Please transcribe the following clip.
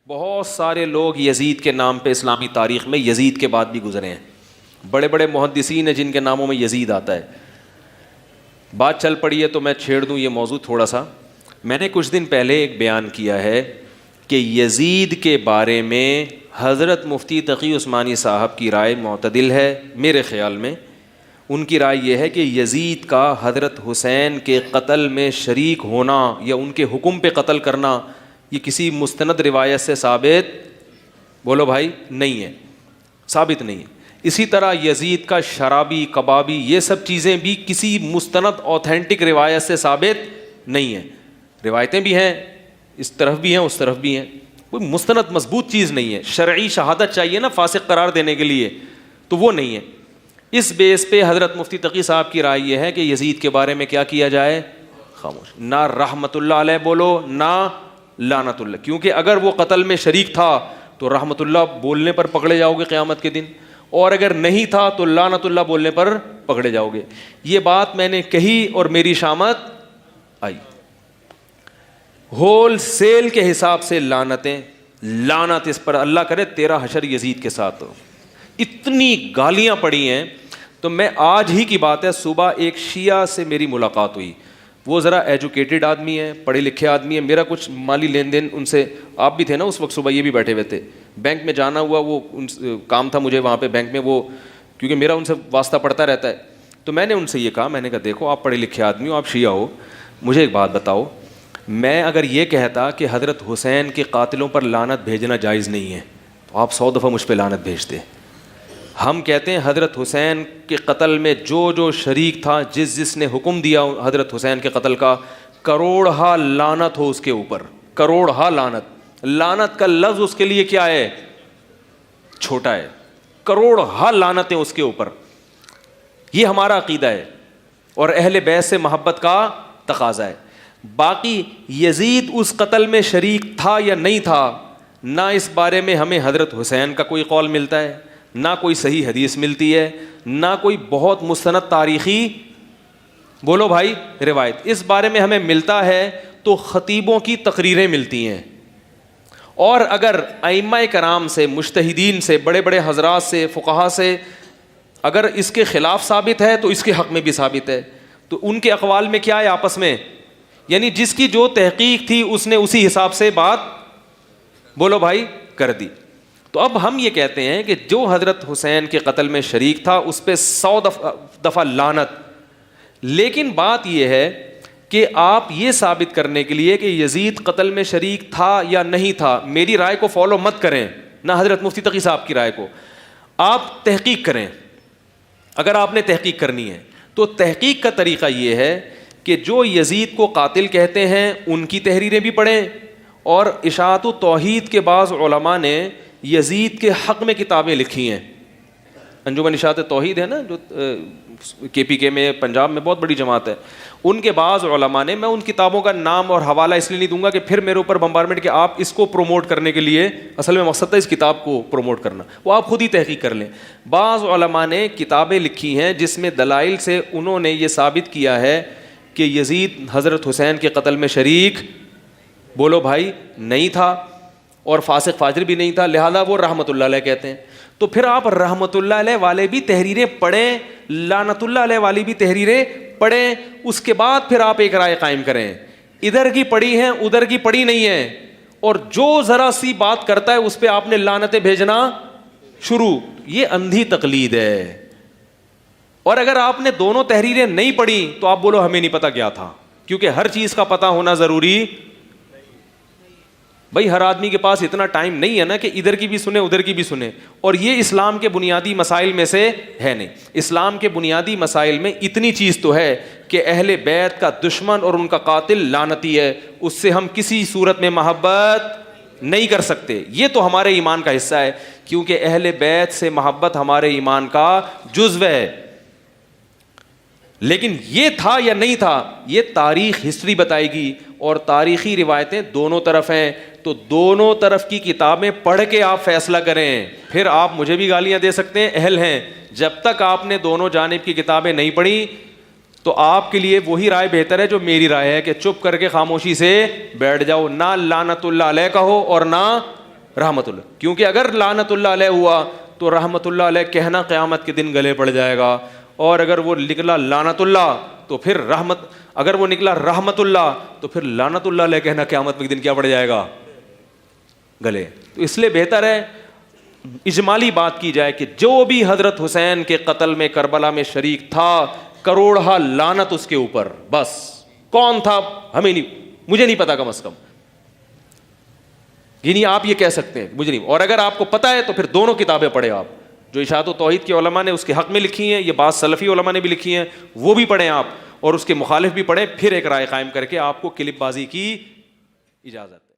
بہت سارے لوگ یزید کے نام پہ اسلامی تاریخ میں یزید کے بعد بھی گزرے ہیں. بڑے بڑے محدثین ہیں جن کے ناموں میں یزید آتا ہے. بات چل پڑی ہے تو میں چھیڑ دوں یہ موضوع تھوڑا سا. میں نے کچھ دن پہلے ایک بیان کیا ہے کہ یزید کے بارے میں حضرت مفتی تقی عثمانی صاحب کی رائے معتدل ہے. میرے خیال میں ان کی رائے یہ ہے کہ یزید کا حضرت حسین کے قتل میں شریک ہونا یا ان کے حکم پہ قتل کرنا یہ کسی مستند روایت سے ثابت بولو بھائی نہیں ہے, ثابت نہیں ہے. اسی طرح یزید کا شرابی کبابی یہ سب چیزیں بھی کسی مستند اوتھینٹک روایت سے ثابت نہیں ہے. روایتیں بھی ہیں, اس طرف بھی ہیں اس طرف بھی ہیں, کوئی مستند مضبوط چیز نہیں ہے. شرعی شہادت چاہیے نا فاسق قرار دینے کے لیے, تو وہ نہیں ہے. اس بیس پہ حضرت مفتی تقی صاحب کی رائے یہ ہے کہ یزید کے بارے میں کیا کیا جائے, خاموش, نہ رحمت اللہ علیہ بولو نہ لعنت اللہ, کیونکہ اگر وہ قتل میں شریک تھا تو رحمت اللہ بولنے پر پکڑے جاؤ گے قیامت کے دن, اور اگر نہیں تھا تو لعنت اللہ بولنے پر پکڑے جاؤ گے. یہ بات میں نے کہی اور میری شامت آئی. ہول سیل کے حساب سے لعنت اس پر, اللہ کرے تیرا حشر یزید کے ساتھ ہو. اتنی گالیاں پڑی ہیں. تو میں آج ہی کی بات ہے, صبح ایک شیعہ سے میری ملاقات ہوئی. وہ ذرا ایجوکیٹڈ آدمی ہے, پڑھے لکھے آدمی ہے. میرا کچھ مالی لین دین ان سے, آپ بھی تھے نا اس وقت, صبح یہ بھی بیٹھے ہوئے تھے. بینک میں جانا ہوا, وہ کام تھا مجھے وہاں پہ بینک میں, وہ کیونکہ میرا ان سے واسطہ پڑتا رہتا ہے. تو میں نے ان سے یہ کہا, میں نے کہا دیکھو آپ پڑھے لکھے آدمی ہو, آپ شیعہ ہو, مجھے ایک بات بتاؤ, میں اگر یہ کہتا کہ حضرت حسین کے قاتلوں پر لعنت بھیجنا جائز نہیں ہے تو آپ 100 دفعہ مجھ پہ لعنت بھیجتے. ہم کہتے ہیں حضرت حسین کے قتل میں جو شریک تھا, جس نے حکم دیا حضرت حسین کے قتل کا, کروڑہا لعنت ہو اس کے اوپر, کروڑہا لعنت. لعنت کا لفظ اس کے لیے کیا ہے, چھوٹا ہے. کروڑہا لعنتیں اس کے اوپر. یہ ہمارا عقیدہ ہے اور اہل بیت سے محبت کا تقاضا ہے. باقی یزید اس قتل میں شریک تھا یا نہیں تھا, نہ اس بارے میں ہمیں حضرت حسین کا کوئی قول ملتا ہے, نہ کوئی صحیح حدیث ملتی ہے, نہ کوئی بہت مستند تاریخی بولو بھائی روایت. اس بارے میں ہمیں ملتا ہے تو خطیبوں کی تقریریں ملتی ہیں, اور اگر ائمہ کرام سے, مجتہدین سے, بڑے بڑے حضرات سے, فقہا سے اگر اس کے خلاف ثابت ہے تو اس کے حق میں بھی ثابت ہے. تو ان کے اقوال میں کیا ہے آپس میں, یعنی جس کی جو تحقیق تھی اس نے اسی حساب سے بات بولو بھائی کر دی. تو اب ہم یہ کہتے ہیں کہ جو حضرت حسین کے قتل میں شریک تھا اس پہ 100 دفعہ لعنت. لیکن بات یہ ہے کہ آپ یہ ثابت کرنے کے لیے کہ یزید قتل میں شریک تھا یا نہیں تھا, میری رائے کو فالو مت کریں, نہ حضرت مفتی تقی صاحب کی رائے کو. آپ تحقیق کریں. اگر آپ نے تحقیق کرنی ہے تو تحقیق کا طریقہ یہ ہے کہ جو یزید کو قاتل کہتے ہیں ان کی تحریریں بھی پڑھیں, اور اشاعت التوحید کے بعض علماء نے یزید کے حق میں کتابیں لکھی ہیں. انجمن اشاعت توحید ہے نا جو KPK میں پنجاب میں بہت بڑی جماعت ہے, ان کے بعض علماء نے, میں ان کتابوں کا نام اور حوالہ اس لیے نہیں دوں گا کہ پھر میرے اوپر بمبارمنٹ کہ آپ اس کو پروموٹ کرنے کے لیے, اصل میں مقصد تھا اس کتاب کو پروموٹ کرنا, وہ آپ خود ہی تحقیق کر لیں. بعض علماء نے کتابیں لکھی ہیں جس میں دلائل سے انہوں نے یہ ثابت کیا ہے کہ یزید حضرت حسین کے قتل میں شریک بولو بھائی نہیں تھا اور فاسق فاجر بھی نہیں تھا, لہذا وہ رحمت اللہ علیہ کہتے ہیں. تو پھر آپ رحمت اللہ علیہ والے بھی تحریریں پڑھیں, لعنت اللہ علیہ والی بھی تحریریں پڑھیں, اس کے بعد پھر آپ ایک رائے قائم کریں. ادھر کی پڑھی ہیں ادھر کی پڑھی نہیں ہے, اور جو ذرا سی بات کرتا ہے اس پہ آپ نے لعنتیں بھیجنا شروع. یہ اندھی تقلید ہے. اور اگر آپ نے دونوں تحریریں نہیں پڑھی تو آپ بولو ہمیں نہیں پتا کیا تھا, کیونکہ ہر چیز کا پتہ ہونا ضروری. بھائی ہر آدمی کے پاس اتنا ٹائم نہیں ہے نا کہ ادھر کی بھی سنے ادھر کی بھی سنے, اور یہ اسلام کے بنیادی مسائل میں سے ہے نہیں. اسلام کے بنیادی مسائل میں اتنی چیز تو ہے کہ اہل بیت کا دشمن اور ان کا قاتل لعنتی ہے, اس سے ہم کسی صورت میں محبت نہیں کر سکتے. یہ تو ہمارے ایمان کا حصہ ہے, کیونکہ اہل بیت سے محبت ہمارے ایمان کا جزو ہے. لیکن یہ تھا یا نہیں تھا یہ تاریخ ہسٹری بتائے گی, اور تاریخی روایتیں دونوں طرف ہیں. تو دونوں طرف کی کتابیں پڑھ کے آپ فیصلہ کریں. پھر آپ مجھے بھی گالیاں دے سکتے ہیں, اہل ہیں. جب تک آپ نے دونوں جانب کی کتابیں نہیں پڑھی تو آپ کے لیے وہی رائے بہتر ہے جو میری رائے ہے کہ چپ کر کے خاموشی سے بیٹھ جاؤ, نہ لعنت اللہ علیہ کہو اور نہ رحمت اللہ, کیونکہ اگر لعنت اللہ علیہ ہوا تو رحمت اللہ علیہ کہنا قیامت کے دن گلے پڑ جائے گا, اور اگر وہ نکلا لعنت اللہ تو پھر رحمت, اگر وہ نکلا رحمت اللہ تو پھر لعنت اللہ علیہ کہنا قیامت کے دن کیا پڑ جائے گا, گلے. تو اس لیے بہتر ہے اجمالی بات کی جائے کہ جو بھی حضرت حسین کے قتل میں کربلا میں شریک تھا, کروڑہ لعنت اس کے اوپر, بس کون تھا ہمیں نہیں, مجھے نہیں پتا کم از کم, یعنی آپ یہ کہہ سکتے ہیں مجھے نہیں. اور اگر آپ کو پتا ہے تو پھر دونوں کتابیں پڑھیں آپ, جو اشاعت و توحید کے علماء نے اس کے حق میں لکھی ہیں, یہ بعض سلفی علماء نے بھی لکھی ہیں, وہ بھی پڑھیں آپ, اور اس کے مخالف بھی پڑھیں, پھر ایک رائے قائم کر کے آپ کو کلپ بازی کی اجازت ہے.